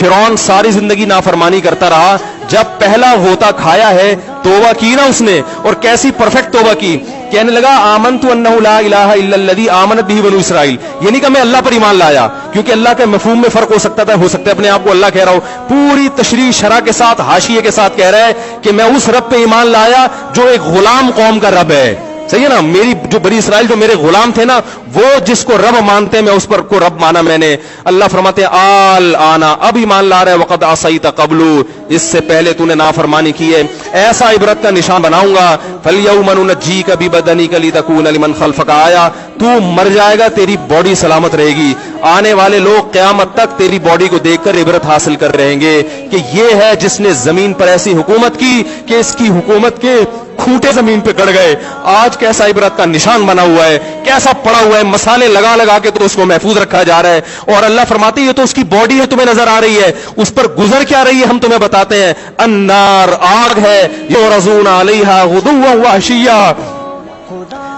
फिरौन सारी जिंदगी नाफरमानी करता रहा, जब पहला होता खाया है तौबा की ना उसने, और कैसी परफेक्ट तौबा की, कहने लगा आमनतु अन्नहु ला इलाहा इल्लल्लज़ी आमनत बिही बनु इसराइल। ये नहीं कि मैं अल्लाह पर ईमान लाया, क्योंकि अल्लाह के मफहूम में फर्क हो सकता था, हो सकता है अपने आप को अल्लाह कह रहा हो, पूरी तशरीह शरह के साथ हाशिये के साथ कह रहा है कि मैं उस रब पे ईमान लाया जो एक गुलाम कौम का रब है। सही है ना, मेरी जो बनी इसराइल जो मेरे गुलाम थे ना, वो जिसको रब मानते हैं मैं उस पर को रब माना मैंने। अल्लाह फरमाते आल आना, अब ईमान ला रहा है, वक़द असैता क़ब्लु, इससे पहले तूने नाफरमानी की है, ऐसा इबरत का निशान बनाऊंगा। फल्यौम नुनज्जीका बिबदनिका लितकून लिमन खल्फका आया, तू मर जाएगा तेरी बॉडी सलामत रहेगी, आने वाले लोग क़यामत तक तेरी बॉडी को देखकर इबरत हासिल कर रहेंगे कि ये है जिसने जमीन पर ऐसी हुकूमत की कि इसकी हुकूमत के खूंटे जमीन पे गड़ गए। आज कैसा इबरत का निशान बना हुआ है, कैसा पड़ा हुआ है, मसाले लगा लगा के तो उसको महफूज रखा जा रहा है। और अल्लाह फरमाती है ये तो उसकी बॉडी है, तुम्हें नजर आ रही है, उस पर गुजर क्या रही है हम तुम्हें बताते हैं। अन्नार, आग है, युरज़ून अलैहा गुदुव्वन व अशिय्या,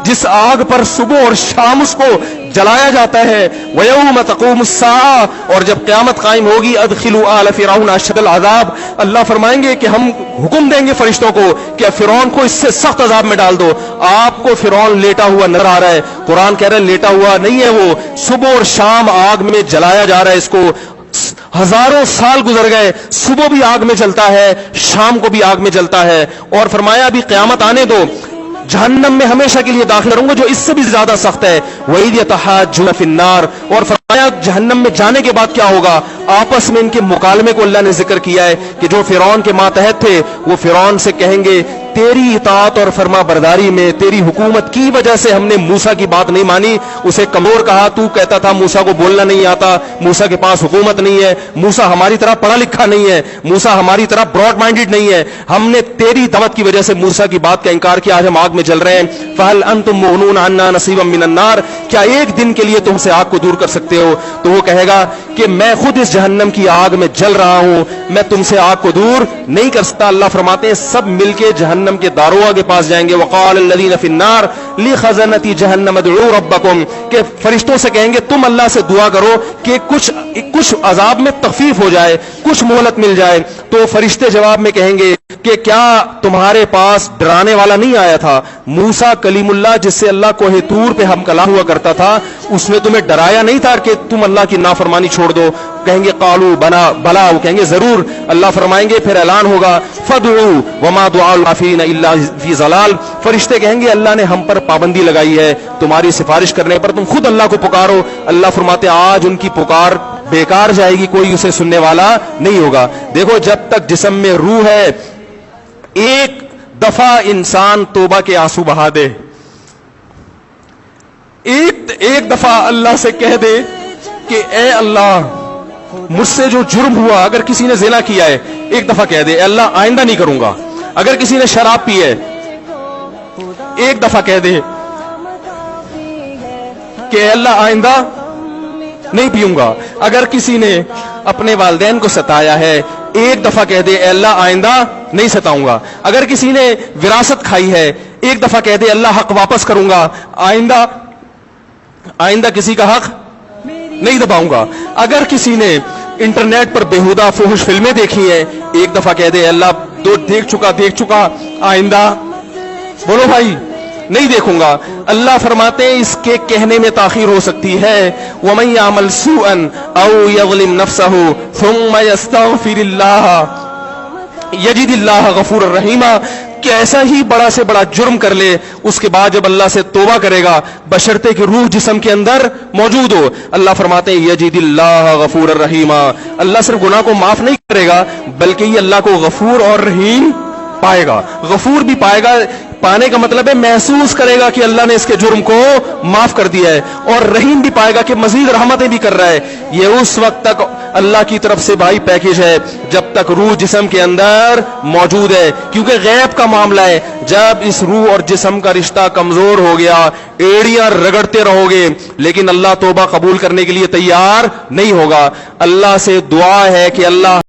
जिस आग पर सुबह और शाम उसको जलाया जाता है। वयौम तक़ूमुस्साआ, और जब क़यामत कायम होगी, अदखिलू आल फ़िरऔन अशद्दल अज़ाब, अल्लाह फरमाएंगे कि हम हुक्म देंगे फरिश्तों को कि फ़िरौन को इससे सख्त अज़ाब में डाल दो। आपको फ़िरौन लेटा हुआ नजर आ रहा है, कुरान कह रहा है लेटा हुआ नहीं है वो, सुबह और शाम आग में जलाया जा रहा है इसको। हजारों साल गुजर गए, सुबह भी आग में जलता है, शाम को भी आग में जलता है। और फरमाया अभी क़यामत आने दो, जहन्नम में हमेशा के लिए दाखिल रहूंगा जो इससे भी ज्यादा सख्त है। वहीद यतहाज्जुन फिन्नार, और फरमाया जहन्नम में जाने के बाद क्या होगा, आपस में इनके मुकालमे को अल्लाह ने जिक्र किया है कि जो फिरौन के मातहत थे वो फिरौन से कहेंगे तेरी इताअत और फरमा बरदारी में, तेरी हुकूमत की वजह से हमने मूसा की बात नहीं मानी, उसे कमजोर कहा, तू कहता था मूसा को बोलना नहीं आता, मूसा के पास हुकूमत नहीं है, मूसा हमारी तरह पढ़ा लिखा नहीं है, मूसा हमारी तरह ब्रॉड माइंडेड नहीं है, हमने तेरी दावत की वजह से मूसा की बात का इंकार किया, आज हम आग में जल रहे हैं। फहल अंतुम मुगनून अन्ना नसीबम मिनन नार, क्या एक दिन के लिए तुमसे आग को दूर कर सकते हो? तो वो कहेगा कि मैं खुद इस जहन्नम की आग में जल रहा हूं, मैं तुमसे आग को दूर नहीं कर सकता। अल्लाह फरमाते हैं सब मिलके जहन्नम के दारोगा के पास जाएंगे। वक़ाल लल्लज़ीना फ़िन्नार लिख़ज़नती जहन्नम उदऊ रब्बकुम, के फरिश्तों से कहेंगे तुम अल्लाह से दुआ करो कि कुछ अजाब में तखफीफ हो जाए, कुछ मोहलत मिल जाए। तो फरिश्ते जवाब में कहेंगे कि क्या तुम्हारे पास डराने वाला नहीं आया था? मूसा कलीमुल्लाह जिससे अल्लाह कोहे तूर पे हम कलाम हुआ करता था, उसने तुम्हें डराया नहीं था कि तुम अल्लाह की नाफरमानी छोड़ दो? कहेंगे कालू बना बला, वो कहेंगे जरूर। अल्लाह फरमाएंगे फिर ऐलान होगा फदउ वमा दुआउल काफिरीन इल्ला फी ज़लाल, फरिश्ते कहेंगे अल्लाह ने हम पर पाबंदी लगाई है, तुम्हारी सिफारिश करने पर तुम खुद अल्लाह को पुकारो। अल्लाह फरमाते आज उनकी पुकार बेकार जाएगी, कोई उसे सुनने वाला नहीं होगा। देखो जब तक जिस्म में रूह है, एक दफा इंसान तौबा के आंसू बहा दे, एक दफा अल्लाह से कह दे कि ए अल्लाह मुझसे जो जुर्म हुआ, अगर किसी ने ज़िना किया है एक दफा कह दे अल्लाह आइंदा नहीं करूंगा। अगर किसी ने शराब पी है एक दफा कह दे कि अल्लाह आइंदा नहीं पीऊंगा। अगर किसी ने अपने वालिदैन को सताया है एक दफा कह दे अल्लाह आइंदा नहीं सताऊंगा। अगर किसी ने विरासत खाई है एक दफा कह दे अल्लाह हक वापस करूंगा, आइंदा किसी का हक नहीं दबाऊंगा। अगर किसी ने इंटरनेट पर बेहुदा फुहश फिल्में देखी है एक दफा कह दे अल्लाह दो देख चुका आइंदा बोलो भाई नहीं देखूंगा। अल्लाह फरमाते हैं इसके कहने में ताखीर हो सकती है। वमन यामल सूअन औ यज़लिम नफ्सहु थुम्मा यस्तगफिरिल्लाह यजिदिल्लाह गफूरर रहीमा, कि ऐसा ही बड़ा से बड़ा जुर्म कर ले, उसके बाद जब अल्लाह से तौबा करेगा बशर्ते कि रूह जिस्म के अंदर मौजूद हो, अल्लाह फरमाते हैं यजिदिल्लाह गफूरर रहीमा, अल्लाह सिर्फ गुनाह को माफ नहीं करेगा बल्कि ये अल्लाह को गफूर और रहीम पाएगा। गफूर भी पाएगा, पाने का मतलब है महसूस करेगा कि अल्लाह ने इसके जुर्म को माफ कर दिया है, और रहीम भी पाएगा कि मजीद रहमतें भी कर रहा है। ये उस वक्त तक अल्लाह की तरफ से भाई पैकेज है जब तक रूह जिस्म के अंदर मौजूद है, क्योंकि गैब का मामला है। जब इस रूह और जिस्म का रिश्ता कमजोर हो गया एड़ियां रगड़ते रहोगे, लेकिन अल्लाह तौबा कबूल करने के लिए तैयार नहीं होगा। अल्लाह से दुआ है कि अल्लाह